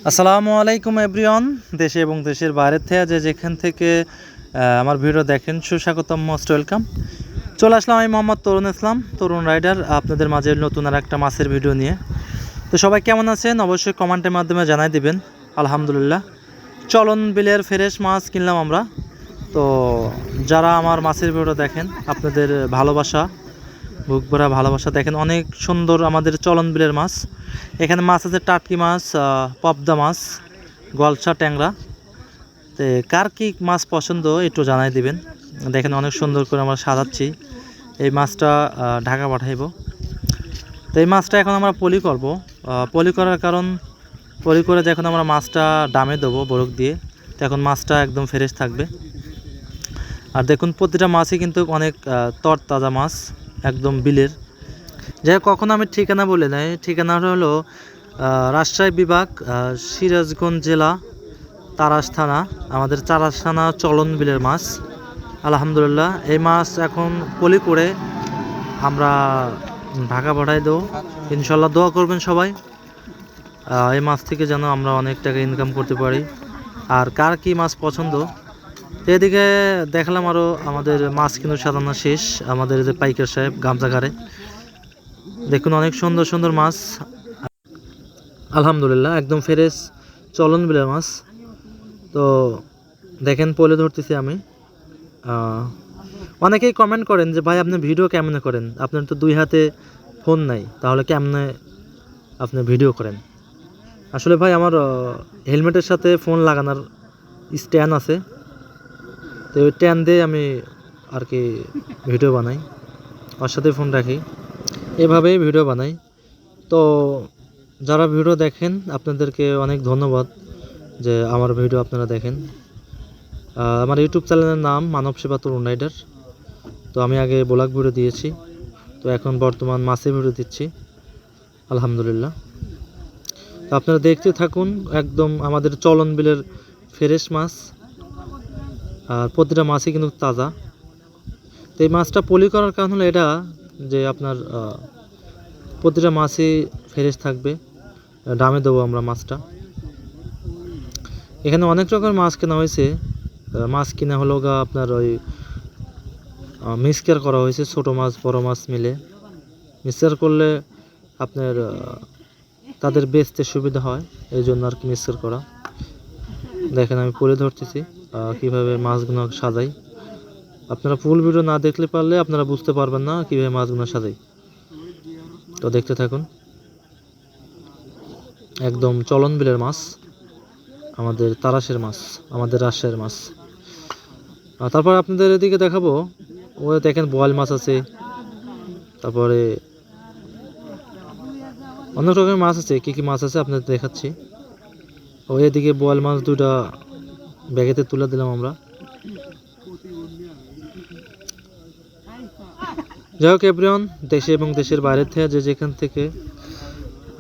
আসসালামু আলাইকুম এভরিওয়ান। দেশে এবং দেশের বাইরের থেকে যেখান থেকে আমার ভিডিও দেখেন সুস্বাগতম, মোস্ট ওয়েলকাম। চলে আসলাম আমি মোহাম্মদ তরুণ ইসলাম, তরুণ রাইডার, আপনাদের মাঝে নতুন আর একটা মাছের ভিডিও নিয়ে। তো সবাই কেমন আছেন অবশ্যই কমেন্টের মাধ্যমে জানাই দিবেন। আলহামদুলিল্লাহ, চলন বিলের ফ্রেশ মাছ কিনলাম আমরা। তো যারা আমার মাছের ভিডিও দেখেন, আপনাদের ভালোবাসা, বুক ভরা ভালোবাসা। দেখেন অনেক সুন্দর আমাদের চলন বিলের মাছ। এখানে মাছ আছে টাটকি মাছ, পবদা মাছ, গলসা, ট্যাংরা। তো কার কী মাছ পছন্দ একটু জানাই দিবেন। দেখেন অনেক সুন্দর করে আমরা সাজাচ্ছি। এই মাছটা ঢাকা পাঠাইব। তো এই মাছটা এখন আমরা পলি করব। পলি করার কারণ, পলি করে যখন আমরা মাছটা ডামে দেবো বরফ দিয়ে, তখন মাছটা একদম ফ্রেশ থাকবে। আর দেখুন প্রতিটা মাছই কিন্তু অনেক তরতাজা মাছ, একদম বিলের। যাই হোক, কখনো আমি ঠিকানা বলে নাই। ঠিকানাটা হলো রাজশাহী বিভাগ, সিরাজগঞ্জ জেলা, তারাস থানা। আমাদের তারাস থানা চলন বিলের মাছ। আলহামদুলিল্লাহ, এই মাছ এখন পলি করে আমরা ঢাকা পাঠাই দেবো। ইনশাল্লাহ দোয়া করবেন সবাই, এই মাছ থেকে যেন আমরা অনেক টাকা ইনকাম করতে পারি। আর কার কী মাছ পছন্দ, এদিকে দেখলাম আরও আমাদের মাছ কিন্তু সাজানো শেষ। আমাদের যে পাইকার সাহেব গামছাঘারে, দেখুন অনেক সুন্দর সুন্দর মাছ। আলহামদুলিল্লাহ, একদম ফ্রেশ চলন বিলের মাছ। তো দেখেন পলে ধরতেছি আমি। অনেকেই কমেন্ট করেন যে ভাই আপনি ভিডিও কেমনে করেন, আপনার তো দুই হাতে ফোন নাই, তাহলে কেমনে আপনি ভিডিও করেন? আসলে ভাই আমার হেলমেটের সাথে ফোন লাগানোর স্ট্যান্ড আছে, তো ওই স্ট্যান্ড দিয়ে আমি আর কি ভিডিও বানাই, ওর সাথে ফোন রাখি, এভাবেই ভিডিও বানাই। তো যারা ভিডিও দেখেন আপনাদেরকে অনেক ধন্যবাদ যে আমার ভিডিও আপনারা দেখেন। আমার ইউটিউব চ্যানেলের নাম মানব সেবা তরুণ রাইডার। তো আমি আগে ব্লগ ভিডিও দিয়েছি, তো এখন বর্তমান মাছের ভিডিও দিচ্ছি। আলহামদুলিল্লাহ, তো আপনারা দেখতে থাকুন। একদম আমাদের চলন বিলের ফ্রেশ মাছ, আর প্রতিটা মাছই কিন্তু তাজা। তো এই মাছটা পলি করার কারণ হলো এটা, যে আপনার প্রতিটা মাছই ফ্রেশ থাকবে। ডামে দেবো আমরা মাছটা। এখানে অনেক রকমের মাছ কেনা হয়েছে। মাছ কিনা হলো আপনার ওই মিক্সচার করা হয়েছে, ছোটো মাছ বড় মাছ মিলে মিক্সচার করলে আপনার তাদের বেচতে সুবিধা হয়, এই জন্য আর কি মিক্সচার করা। দেখেন আমি পরে ধরতেছি কীভাবে মাছগুলো সাজাই। আপনারা ফুল ভিডিও না দেখলে পারলে আপনারা বুঝতে পারবেন না কীভাবে মাছগুলো সাজাই। তো দেখতে থাকুন। একদম চলন বিলের মাছ, আমাদের তারাশের মাছ, আমাদের রাজশাহীর মাছ। তারপর আপনাদের এদিকে দেখাবো, ও দেখেন বোয়াল মাছ আছে, তারপরে অনেক রকমের মাছ আছে। কী কী মাছ আছে আপনাদের দেখাচ্ছি। ও এদিকে বোয়াল মাছ দুটা ব্যাগেতে তুলে দিলাম আমরা। যাই হোক এভরিওয়ান, দেশে এবং দেশের বাইরের থেকে যেখান থেকে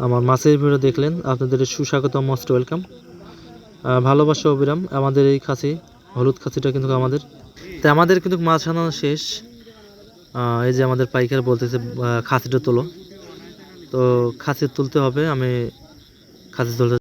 আমার মাছের ভিডিও দেখলেন, আপনাদের সুস্বাগত, মোস্ট ওয়েলকাম। ভালোবাসা অবিরাম। আমাদের এই খাসি, হলুদ খাসিটা কিন্তু আমাদের, তাই আমাদের কিন্তু মাছ আনা শেষ। এই যে আমাদের পাইকার বলতেছে খাসিটা তোলো, তো খাসি তুলতে হবে। আমি খাসি তুলতে